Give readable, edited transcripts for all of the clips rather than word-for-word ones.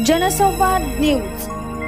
जनसंवाद न्यूज,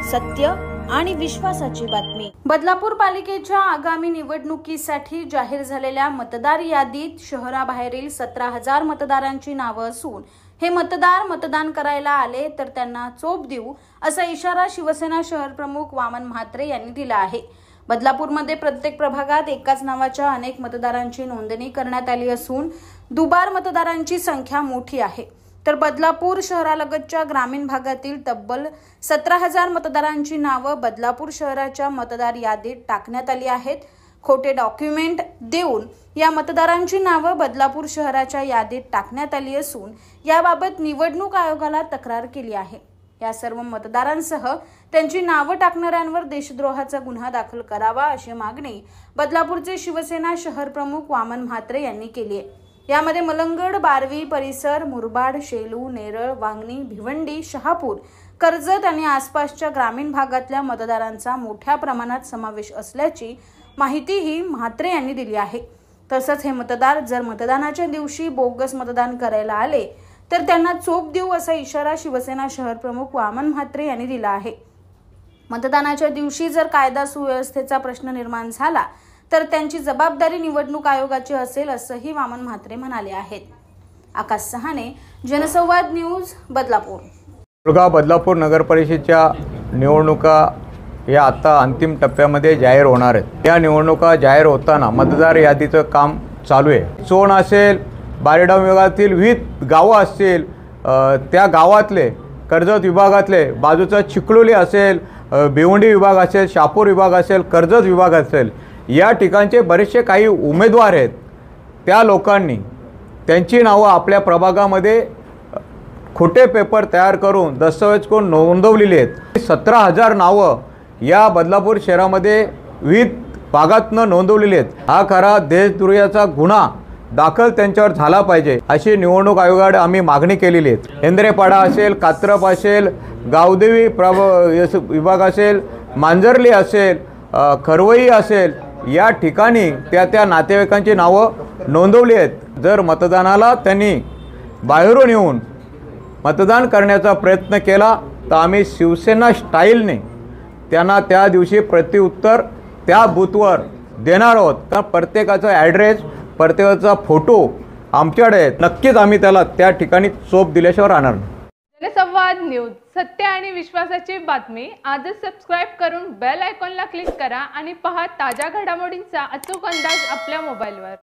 सत्य आणि विश्वासाची बातमी। बदलापूर पालिकेच्या आगामी निवडणुकीसाठी जाहीर झालेल्या मतदार यादीत शहराबाहेरील 17,000 मतदारांची नावे असून हे मतदार मतदान करायला आले तर त्यांना चोप देऊ असा इशारा शिवसेना शहर प्रमुख वामन म्हात्रे यांनी दिला आहे। बदलापूरमध्ये प्रत्येक प्रभागात एकाच नावाच्या अनेक मतदारांची नोंदणी करण्यात आली असून दुबार मतदारांची संख्या मोठी आहे। तर बदलापूर शहरालगतच्या ग्रामीण भागातील तब्बल 17,000 मतदारांची नावे बदलापूर शहराच्या मतदार यादीत टाकण्यात आली आहेत। खोटे डॉक्युमेंट देऊन या मतदारांची नावे बदलापूर शहराच्या यादीत टाकण्यात आली असून याबाबत निवडणूक आयोगाला तक्रार केली आहे। या सर्व मतदारांसह त्यांची नावे टाकणाऱ्यांवर देशद्रोहाचा गुन्हा दाखल करावा अशी मागणी बदलापूरचे शिवसेना शहर प्रमुख वामन म्हात्रे यांनी केली आहे। यामध्ये मलंगड, बारवी परिसर, मुरबाड, शेलू, नेरळ, वांगणी, भिवंडी, शहापूर, कर्जत आणि आसपासच्या ग्रामीण भागातल्या मतदारांचा मोठ्या प्रमाणात समावेश असल्याची माहितीही म्हात्रे यांनी दिली आहे। तसंच हे मतदार जर मतदानाच्या दिवशी बोगस मतदान करायला आले तर त्यांना चोप देऊ असा इशारा शिवसेना शहर प्रमुख वामन म्हात्रे यांनी दिला आहे। मतदानाच्या दिवशी जर कायदा सुव्यवस्थेचा प्रश्न निर्माण झाला तर त्यांची जबाबदारी निवडणूक आयोगाची असेल असंही वामन म्हात्रे म्हणाले आहेत। आकाश सहाने, जनसंवाद न्यूज, बदलापूर। बदलापूर नगर परिषदेच्या निवडणुका या आता अंतिम टप्प्यामध्ये जाहीर होणार आहेत। या निवडणुका जाहीर होताना मतदार यादीचं काम चालू आहे। चोण असेल, बारेडाव विभागातील विविध गावं असतील, त्या गावातले कर्जत विभागातले, बाजूचा चिखलोली असेल, भिवंडी विभाग असेल, शहापूर विभाग असेल, कर्जत विभाग असेल, या ठिकाणचे बरेचसे काही उमेदवार आहेत। त्या लोकांनी त्यांची नावं आपल्या प्रभागामध्ये खोटे पेपर तयार करून दस्तऐवज करून नोंदवलेली आहेत। 17,000 नावं या बदलापूर शहरामध्ये विविध भागातनं नोंदवलेली आहेत। हा खरा देशद्रोहाचा गुन्हा दाखल त्यांच्यावर झाला पाहिजे अशी निवडणूक आयोगाकडे आम्ही मागणी केलेली आहे। हेंद्रेपाडा असेल, कात्रप असेल, गावदेवी विभाग असेल, मांजर्ली असेल, खरवई असेल, या ठिकाणी त्या नातेवाईकांची नावं नोंदवली आहेत। जर मतदानाला त्यांनी बाहेरून येऊन मतदान करण्याचा प्रयत्न केला तर आम्ही शिवसेना स्टाईलने त्यांना त्या दिवशी प्रत्युत्तर त्या बूथवर देणार आहोत। तर प्रत्येकाचा ॲड्रेस, प्रत्येकाचा फोटो आमच्याकडे आहे। नक्कीच आम्ही त्याला त्या ठिकाणी चोप दिल्याशिवाय राहणार नाही। जनसंवाद न्यूज, सत्य आणि विश्वासाची बातमी। आजच सबस्क्राइब करून बेल आयकॉनला क्लिक करा आणि पहा ताज्या घडामोडींचा अचूक अंदाज आपल्या मोबाईलवर।